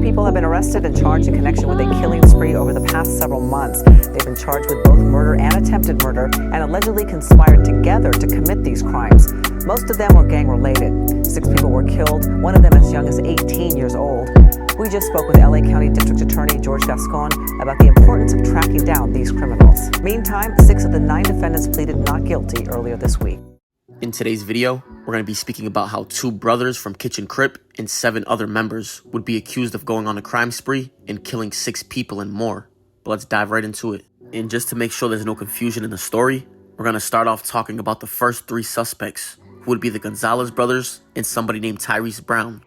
people have been arrested and charged in connection with a killing spree over the past several months. They've been charged with both murder and attempted murder and allegedly conspired together to commit these crimes. Most of them were gang-related. 6 people were killed, one of them as young as 18 years old. We just spoke with LA County District Attorney George Gascon about the importance of tracking down these criminals. Meantime, 6 of the 9 defendants pleaded not guilty earlier this week. In today's video, we're going to be speaking about how 2 brothers from Kitchen Crip and 7 other members would be accused of going on a crime spree and killing 6 people and more. But let's dive right into it. And just to make sure there's no confusion in the story, we're going to start off talking about the first 3 suspects, who would be the Gonzalez brothers and somebody named Tyrese Brown.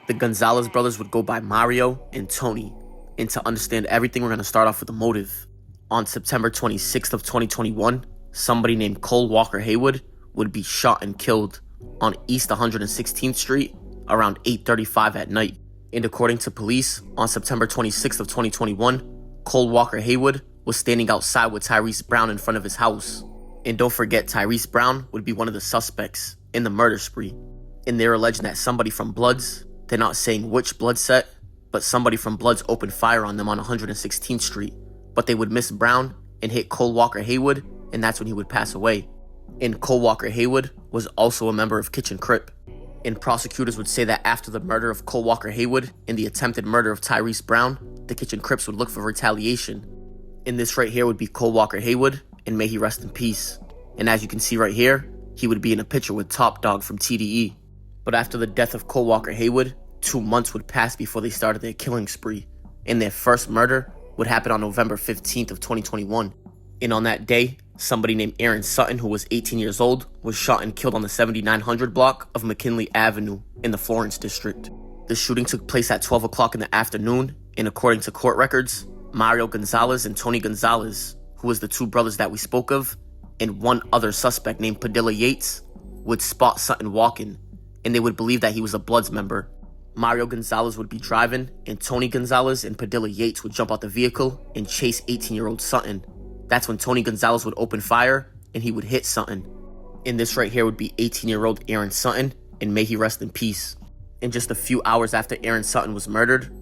The Gonzalez brothers would go by Mario and Tony. And to understand everything, we're going to start off with the motive. On September 26th of 2021, somebody named Cole Walker Haywood would be shot and killed on East 116th Street around 8:35 at night. And according to police, on September 26th of 2021, Cole Walker Haywood was standing outside with Tyrese Brown in front of his house. And don't forget, Tyrese Brown would be one of the suspects in the murder spree. And they're alleging that somebody from Bloods, they're not saying which blood set, but somebody from Bloods opened fire on them on 116th Street. But they would miss Brown and hit Cole Walker Haywood, and that's when he would pass away. And Cole Walker Haywood was also a member of Kitchen Crip. And prosecutors would say that after the murder of Cole Walker Haywood and the attempted murder of Tyrese Brown, the Kitchen Crips would look for retaliation. And this right here would be Cole Walker Haywood, and may he rest in peace. And as you can see right here, he would be in a picture with Top Dog from TDE. But after the death of Cole Walker Haywood, 2 months would pass before they started their killing spree. And their first murder would happen on November 15th of 2021. And on that day, somebody named Aaron Sutton, who was 18 years old, was shot and killed on the 7900 block of McKinley Avenue in the Florence district. The shooting took place at 12 o'clock in the afternoon, and according to court records, Mario Gonzalez and Tony Gonzalez, who was the 2 brothers that we spoke of, and one other suspect named Padilla Yates, would spot Sutton walking, and they would believe that he was a Bloods member. Mario Gonzalez would be driving, and Tony Gonzalez and Padilla Yates would jump out the vehicle and chase 18-year-old Sutton. That's when Tony Gonzalez would open fire, and he would hit Sutton. And this right here would be 18-year-old Aaron Sutton, and may he rest in peace. And just a few hours after Aaron Sutton was murdered,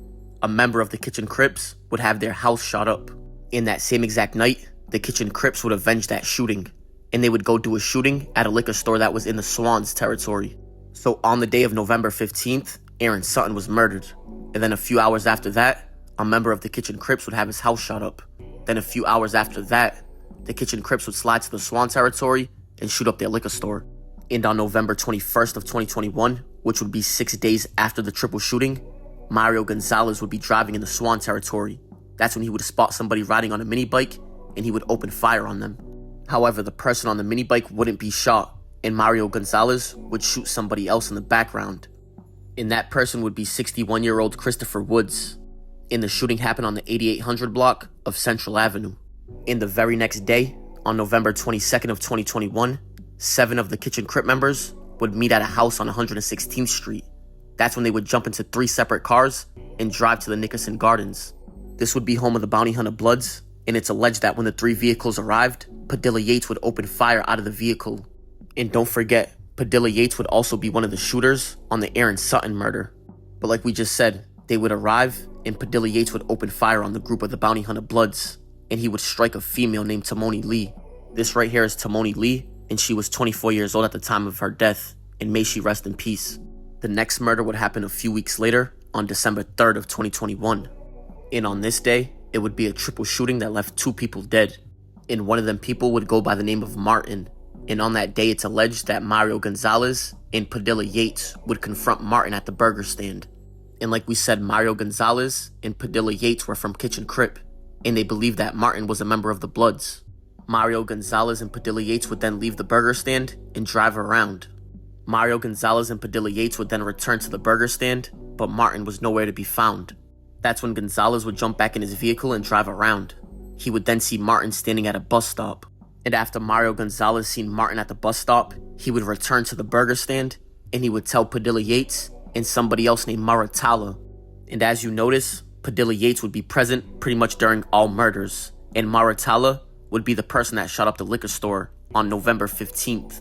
a member of the Kitchen Crips would have their house shot up. In that same exact night, the Kitchen Crips would avenge that shooting, and they would go do a shooting at a liquor store that was in the Swans territory. So on the day of November 15th, Aaron Sutton was murdered. And then a few hours after that, a member of the Kitchen Crips would have his house shot up. Then a few hours after that, the Kitchen Crips would slide to the Swan territory and shoot up their liquor store. And on November 21st of 2021, which would be 6 days after the triple shooting, Mario Gonzalez would be driving in the Swan territory. That's when he would spot somebody riding on a mini bike, and he would open fire on them. However, the person on the mini bike wouldn't be shot, and Mario Gonzalez would shoot somebody else in the background. And that person would be 61-year-old Christopher Woods. And the shooting happened on the 8800 block of Central Avenue. In the very next day, on November 22nd of 2021, 7 of the Kitchen Crip members would meet at a house on 116th Street. That's when they would jump into 3 separate cars and drive to the Nickerson Gardens. This would be home of the bounty hunter Bloods, and it's alleged that when the 3 vehicles arrived, Padilla Yates would open fire out of the vehicle. And don't forget, Padilla Yates would also be one of the shooters on the Aaron Sutton murder. But like we just said, they would arrive, and Padilla Yates would open fire on the group of the bounty hunter Bloods, and he would strike a female named Tamoni Lee. This right here is Tamoni Lee, and she was 24 years old at the time of her death, and may she rest in peace. The next murder would happen a few weeks later, on December 3rd of 2021. And on this day, it would be a triple shooting that left 2 people dead. And one of them people would go by the name of Martin. And on that day, it's alleged that Mario Gonzalez and Padilla Yates would confront Martin at the burger stand. And like we said, Mario Gonzalez and Padilla Yates were from Kitchen Crip, and they believed that Martin was a member of the Bloods. Mario Gonzalez and Padilla Yates would then leave the burger stand and drive around. Mario Gonzalez and Padilla Yates would then return to the burger stand, but Martin was nowhere to be found. That's when Gonzalez would jump back in his vehicle and drive around. He would then see Martin standing at a bus stop. And after Mario Gonzalez seen Martin at the bus stop, he would return to the burger stand, and he would tell Padilla Yates and somebody else named Maratala. And as you notice, Padilla Yates would be present pretty much during all murders, and Maratala would be the person that shot up the liquor store on November 15th.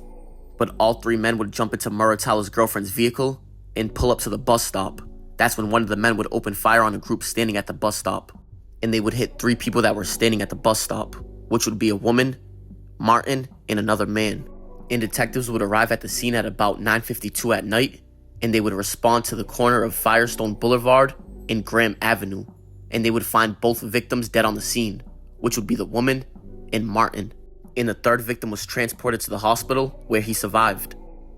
But all 3 men would jump into Maratala's girlfriend's vehicle and pull up to the bus stop. that's when one of the men would open fire on a group standing at the bus stop. And they would hit 3 people that were standing at the bus stop, which would be a woman, Martin, and another man. And detectives would arrive at the scene at about 9:52 at night, and they would respond to the corner of Firestone Boulevard and Graham Avenue, and they would find both victims dead on the scene, which would be the woman and Martin. And the third victim was transported to the hospital where he survived.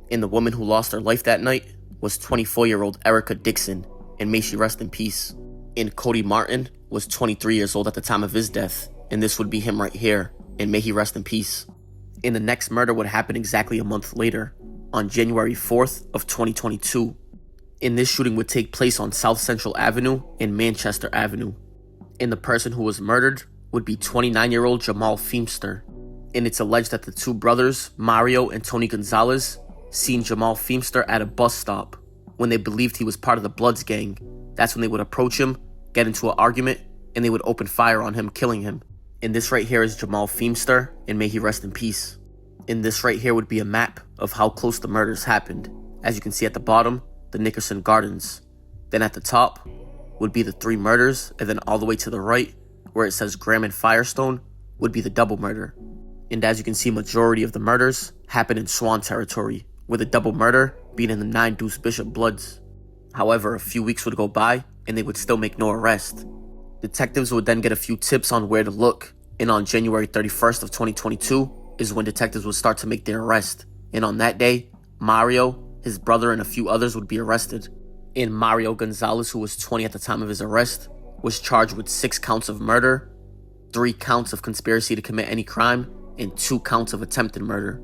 And the woman who lost her life that night was 24-year-old Erica Dixon, and may she rest in peace. And Cody Martin was 23 years old at the time of his death, and this would be him right here, and may he rest in peace. And the next murder would happen exactly a month later, on January 4th of 2022. And this shooting would take place on South Central Avenue and Manchester Avenue. And the person who was murdered would be 29-year-old Jamal Feemster. And it's alleged that the 2 brothers, Mario and Tony Gonzalez, seen Jamal Feemster at a bus stop. When they believed he was part of the Bloods gang, that's when they would approach him, get into an argument, and they would open fire on him, killing him. And this right here is Jamal Feemster, and may he rest in peace. And this right here would be a map of how close the murders happened. As you can see at the bottom, the Nickerson Gardens. Then at the top would be the 3 murders, and then all the way to the right, where it says Graham and Firestone, would be the double murder. And as you can see, majority of the murders happened in Swan territory, with the double murder being in the 9 Deuce Bishop Bloods. However, a few weeks would go by, and they would still make no arrest. Detectives would then get a few tips on where to look, and on January 31st of 2022 is when detectives would start to make their arrest. And on that day, Mario, his brother, and a few others would be arrested. And Mario Gonzalez, who was 20 at the time of his arrest, was charged with 6 counts of murder, 3 counts of conspiracy to commit any crime, and 2 counts of attempted murder.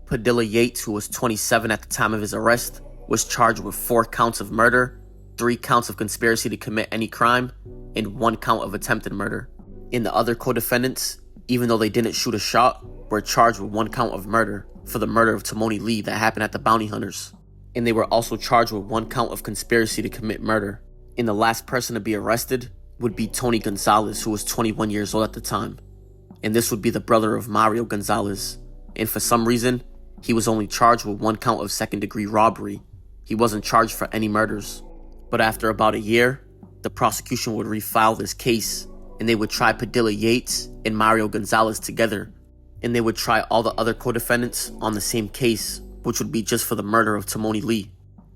Padilla Yates, who was 27 at the time of his arrest, was charged with 4 counts of murder, 3 counts of conspiracy to commit any crime, and 1 count of attempted murder. And the other co-defendants, even though they didn't shoot a shot, were charged with 1 count of murder for the murder of Timoni Lee that happened at the Bounty Hunters. And they were also charged with 1 count of conspiracy to commit murder. And the last person to be arrested would be Tony Gonzalez, who was 21 years old at the time. And this would be the brother of Mario Gonzalez. And for some reason, he was only charged with 1 count of second-degree robbery. He wasn't charged for any murders. But after about a year, the prosecution would refile this case, and they would try Padilla Yates and Mario Gonzalez together, and they would try all the other co-defendants on the same case, which would be just for the murder of Timoni Lee.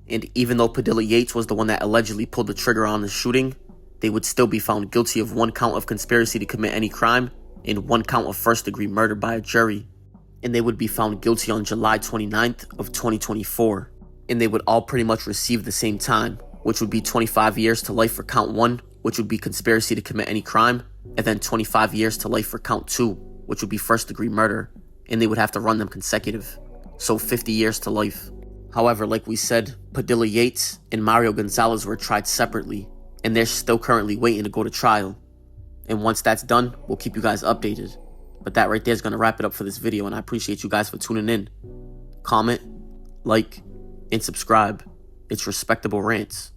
And even though Padilla Yates was the one that allegedly pulled the trigger on the shooting, they would still be found guilty of 1 count of conspiracy to commit any crime and 1 count of first-degree murder by a jury. And they would be found guilty on July 29th of 2024. And they would all pretty much receive the same time, which would be 25 years to life for count 1, which would be conspiracy to commit any crime, and then 25 years to life for count 2, which would be first-degree murder, and they would have to run them consecutive. So 50 years to life. However, like we said, Padilla Yates and Mario Gonzalez were tried separately, and they're still currently waiting to go to trial. And once that's done, we'll keep you guys updated. But that right there is going to wrap it up for this video, and I appreciate you guys for tuning in. Comment, like, and subscribe. It's Respectable Rants.